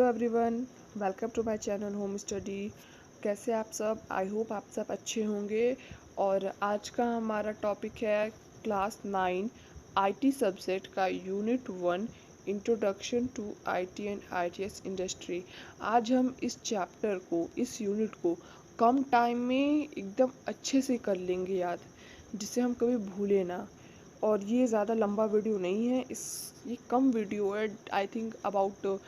Everyone, welcome to my channel home study. कैसे आप सब? आई होप आप सब अच्छे होंगे। और आज का हमारा टॉपिक है क्लास 9 आईटी सब्जेक्ट का unit 1 introduction to IT and its industry. आज हम इस चैप्टर को, इस यूनिट को कम टाइम में एकदम अच्छे से कर लेंगे याद, जिससे हम कभी भूले ना। और ये ज़्यादा लंबा वीडियो नहीं है, ये कम वीडियो है। आई थिंक अबाउट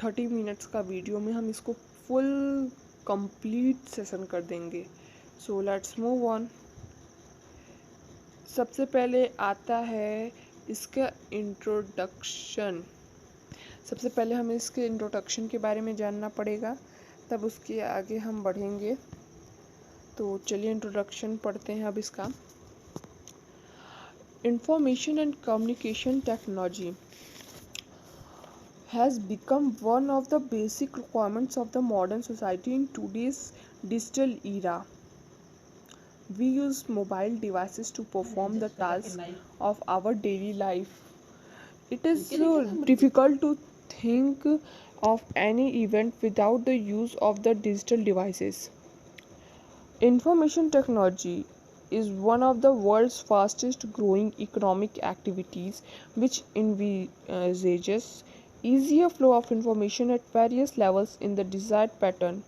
30 मिनट्स का वीडियो में हम इसको फुल कंप्लीट सेशन कर देंगे। So let's move on. सबसे पहले आता है इसका इंट्रोडक्शन। सबसे पहले हमें इसके इंट्रोडक्शन के बारे में जानना पड़ेगा, तब उसके आगे हम बढ़ेंगे। तो चलिए इंट्रोडक्शन पढ़ते हैं अब इसका। Information and communication technology has become one of the basic requirements of the modern society in today's digital era. We use mobile devices to perform the tasks of our daily life. It is difficult to think of any event without the use of the digital devices. Information technology is one of the world's fastest growing economic activities, which envisages easier flow of information at various levels in the desired pattern.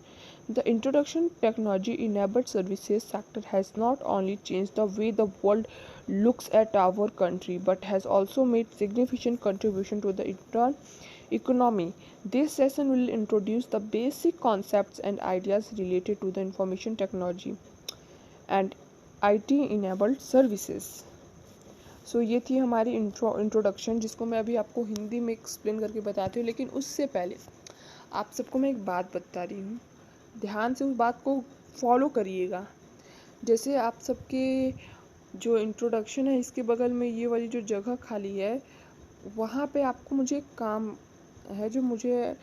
The introduction of technology enabled services sector has not only changed the way the world looks at our country, but has also made significant contribution to the internal economy. This session will introduce the basic concepts and ideas related to the information technology and IT enabled services. सो ये थी हमारी introduction, जिसको मैं अभी आपको हिंदी में explain करके बताती हूँ। लेकिन उससे पहले आप सबको मैं एक बात बता रही हूँ, ध्यान से उस बात को फॉलो करिएगा। जैसे आप सबके जो इंट्रोडक्शन है, इसके बगल में ये वाली जो जगह खाली है, वहाँ पे आपको मुझे एक काम है जो मुझे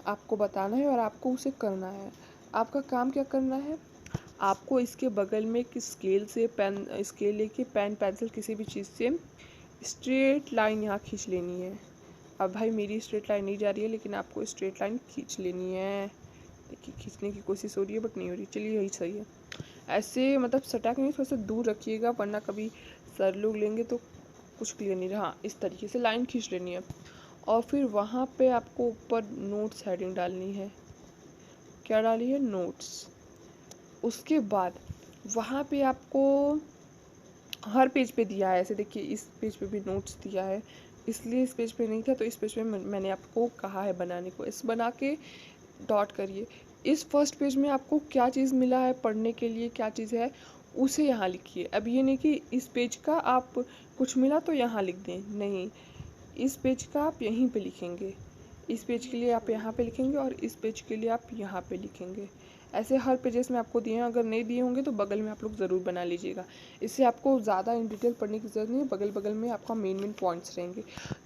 आपको बताना है और आपको उसे करना है। आपका काम क्या करना है? आपको इसके बगल में एक स्केल लेके पेन पेंसिल किसी भी चीज़ से स्ट्रेट लाइन यहाँ खींच लेनी है। अब भाई मेरी स्ट्रेट लाइन नहीं जा रही है, लेकिन आपको स्ट्रेट लाइन खींच लेनी है। देखिए खींचने की कोशिश हो रही है बट नहीं हो रही। चलिए यही सही है। ऐसे मतलब सटा के नहीं, थोड़ा सा दूर रखिएगा, वरना कभी सर लोग लेंगे तो कुछ क्लियर नहीं रहा। इस तरीके से लाइन खींच लेनी है और फिर वहाँ पे आपको ऊपर नोट्स हेडिंग डालनी है। क्या डाली है? नोट्स। उसके बाद वहाँ पे आपको हर पेज पे दिया है, ऐसे देखिए इस पेज पे भी नोट्स दिया है, इसलिए इस पेज पे नहीं था तो इस पेज पे मैंने आपको कहा है बनाने को। इस बना के डॉट करिए। इस फर्स्ट पेज में आपको क्या चीज़ मिला है पढ़ने के लिए, क्या चीज़ है उसे यहाँ लिखिए। अब ये नहीं कि इस पेज का आप कुछ मिला तो यहाँ लिख दें, नहीं, इस पेज का आप यहीं पे लिखेंगे, इस पेज के लिए आप यहाँ पे लिखेंगे और इस पेज के लिए आप यहाँ पे लिखेंगे। ऐसे हर पेजेस में आपको दिए हैं, अगर नहीं दिए होंगे तो बगल में आप लोग ज़रूर बना लीजिएगा। इससे आपको ज़्यादा इन डिटेल पढ़ने की ज़रूरत नहीं है, बगल बगल में आपका मेन पॉइंट्स रहेंगे।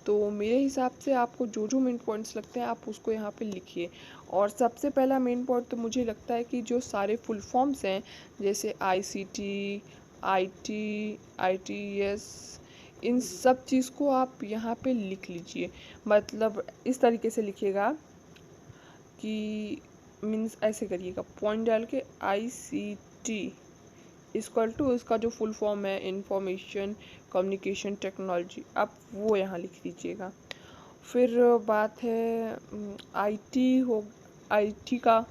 तो मेरे हिसाब से आपको जो जो मेन पॉइंट्स लगते हैं आप उसको यहाँ पे लिखिए। और सबसे पहला मेन पॉइंट तो मुझे लगता है कि जो सारे फुल फॉर्म्स हैं, जैसे ICT, IT, ITES, इन सब चीज़ को आप यहाँ पे लिख लीजिए। मतलब इस तरीके से लिखिएगा कि मीन्स ऐसे करिएगा, पॉइंट डाल के ICT इक्वल टू इसका जो फुल फॉर्म है इंफॉर्मेशन कम्युनिकेशन टेक्नोलॉजी, आप वो यहाँ लिख लीजिएगा। फिर बात है IT का।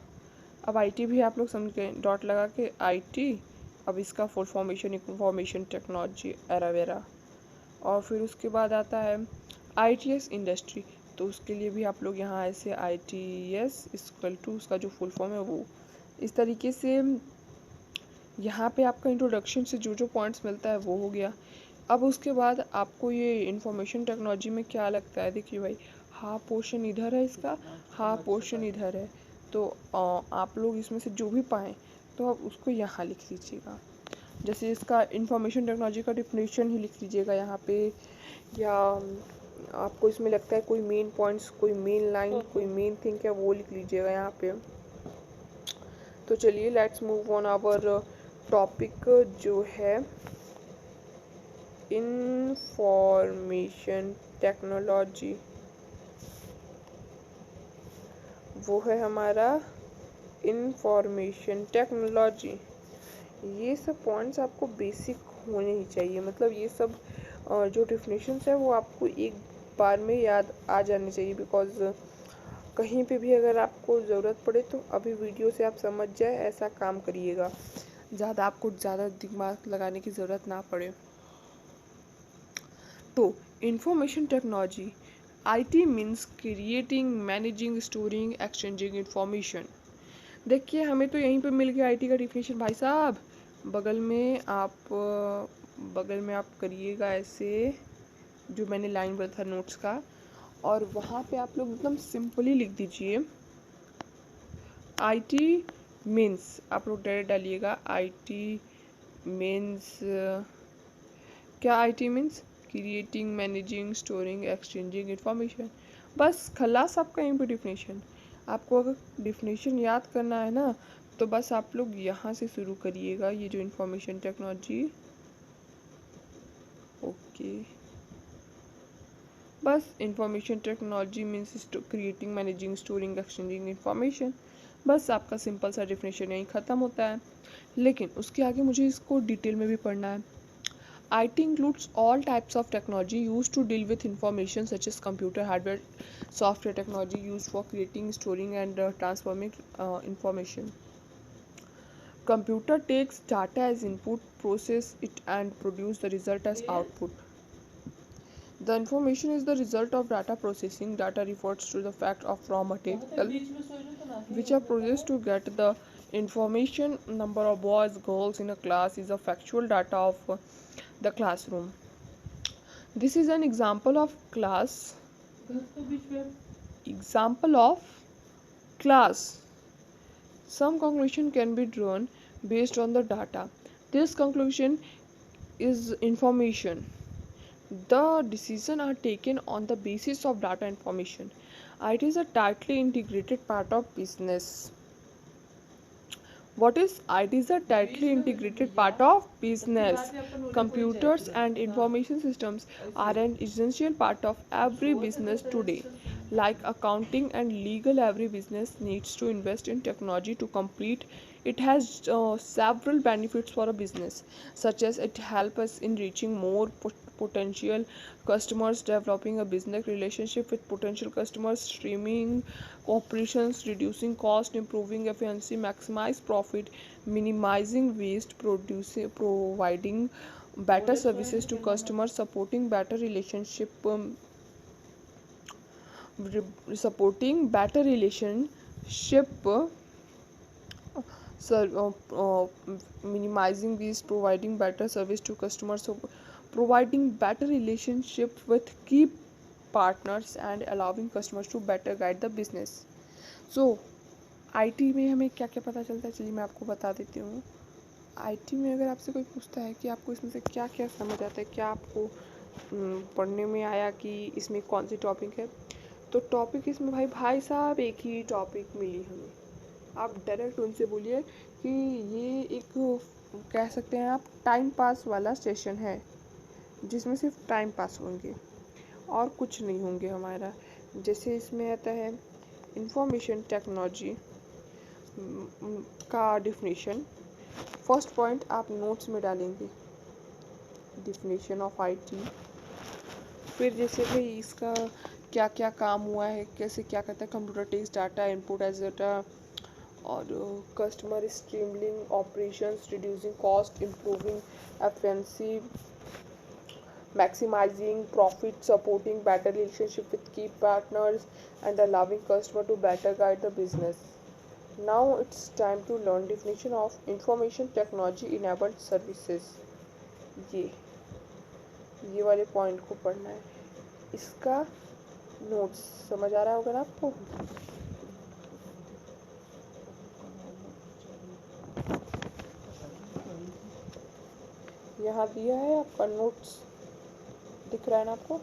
अब IT भी आप लोग समझ गए, डॉट लगा के IT। अब इसका फुल फॉर्मेशन इंफॉर्मेशन टेक्नोलॉजी एरावेरा। और फिर उसके बाद आता है ITS इंडस्ट्री, तो उसके लिए भी आप लोग यहाँ ऐसे ITS इक्वल टू उसका जो फुल फॉर्म है वो। इस तरीके से यहाँ पे आपका इंट्रोडक्शन से जो जो पॉइंट्स मिलता है वो हो गया। अब उसके बाद आपको ये इंफॉर्मेशन टेक्नोलॉजी में क्या लगता है? देखिए भाई, हाफ पोर्शन इधर है इसका, हाफ पोर्शन इधर है, तो आप लोग इसमें से जो भी पाएँ तो आप उसको यहाँ लिख लीजिएगा। जैसे इसका इंफॉर्मेशन टेक्नोलॉजी का डिफिनेशन ही लिख लीजिएगा यहाँ पे, या आपको इसमें लगता है कोई मेन पॉइंट्स, कोई मेन लाइन, कोई मेन थिंग है वो लिख लीजिएगा यहाँ पे। तो चलिए let's move on our topic जो है इंफॉर्मेशन टेक्नोलॉजी। वो है हमारा इंफॉर्मेशन टेक्नोलॉजी। ये सब पॉइंट्स आपको बेसिक होने ही चाहिए, मतलब ये सब जो डिफिनेशंस है वो आपको एक बार में याद आ जाने चाहिए, बिकॉज कहीं पे भी अगर आपको ज़रूरत पड़े तो अभी वीडियो से आप समझ जाए, ऐसा काम करिएगा, आपको ज़्यादा दिमाग लगाने की ज़रूरत ना पड़े। तो information technology, IT means creating, managing, storing, exchanging information. देखिए हमें तो यहीं पे मिल गया आईटी का डिफिनेशन भाई साहब। बगल में आप करिएगा ऐसे जो मैंने लाइन बोला था नोट्स का, और वहाँ पे आप लोग एकदम सिंपली लिख दीजिए आईटी मीन्स, आप लोग डायरेक्ट डालिएगा आईटी मीन्स क्या, IT means creating, managing, storing, exchanging information. बस खलास आपका यहीं पे डिफिनेशन। आपको अगर डिफिनेशन याद करना है ना, तो बस आप लोग यहाँ से शुरू करिएगा, ये जो इंफॉर्मेशन टेक्नोलॉजी, ओके। बस information technology means creating, managing, storing, exchanging information. बस आपका सिंपल सा डिफिनेशन यहीं ख़त्म होता है। लेकिन उसके आगे मुझे इसको डिटेल में भी पढ़ना है। IT includes all types of technology used to deal with information such as computer, hardware, software technology used for creating, storing and transforming information. Computer takes data as input, process it and produce the result as output. The information is the result of data processing. Data refers to the fact of raw material which are processed to get the information. Number of boys, girls in a class is a factual data of the classroom. This is an example of class. Some conclusion can be drawn based on the data. This conclusion is information. The decisions are taken on the basis of data information. It is a tightly integrated part of business. What is IT is a tightly integrated part of business. Computers and information systems are an essential part of every business today. Like accounting and legal, every business needs to invest in technology to complete. It has several benefits for a business, such as it helps us in reaching more potential customers, developing a business relationship with potential customers, streaming operations, reducing cost, improving efficiency, maximize profit, minimizing waste, providing better services to customers, supporting better relationship, supporting better relationship, minimizing waste, providing better service to customers, so providing better relationship with key partners and allowing customers to better guide the business. So IT में हमें क्या क्या पता चलता है, चलिए मैं आपको बता देती हूँ। आईटी में अगर आपसे कोई पूछता है कि आपको इसमें से क्या क्या समझ आता है, क्या आपको पढ़ने में आया कि इसमें कौन सी टॉपिक है, तो टॉपिक इसमें भाई साहब एक ही टॉपिक मिली हमें। आप डायरेक्ट उनसे बोलिए कि ये एक कह सकते हैं आप टाइम पास वाला सेशन है, जिसमें सिर्फ टाइम पास होंगे और कुछ नहीं होंगे हमारा। जैसे इसमें आता है इंफॉर्मेशन टेक्नोलॉजी का डिफिनेशन। फर्स्ट पॉइंट आप नोट्स में डालेंगे, डिफिनेशन ऑफ आईटी। फिर जैसे भाई इसका क्या क्या काम हुआ है, कैसे क्या करता है। Computer takes data input as data, और customer streamlining operations, reducing cost, improving efficiency, maximizing profit, supporting better relationship with key partners and allowing customer to better guide the business. Now it's time to learn definition of information technology enabled services. ये वाले point को पढ़ना है। इसका notes समझ आ रहा होगा ना आपको। यहाँ दिया है आपका नोट्स, दिख रहा है ना आपको,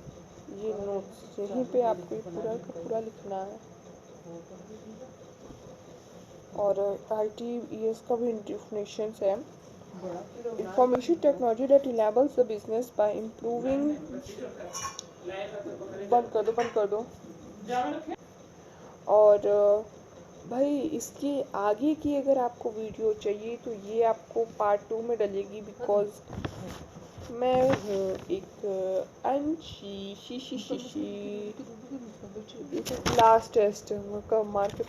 ये नोट्स यहीं पे आपको पूरा का पूरा लिखना है। और आईटी इसका भी डिफिनेशन है। Information technology that enables the business by improving, बंद कर दो। और भाई इसके आगे की अगर आपको वीडियो चाहिए तो ये आपको पार्ट 2 में डलेगी, बिकॉज मैं हूँ एक अंशी शी शी शी शी लास्ट टेस्ट का मार्केट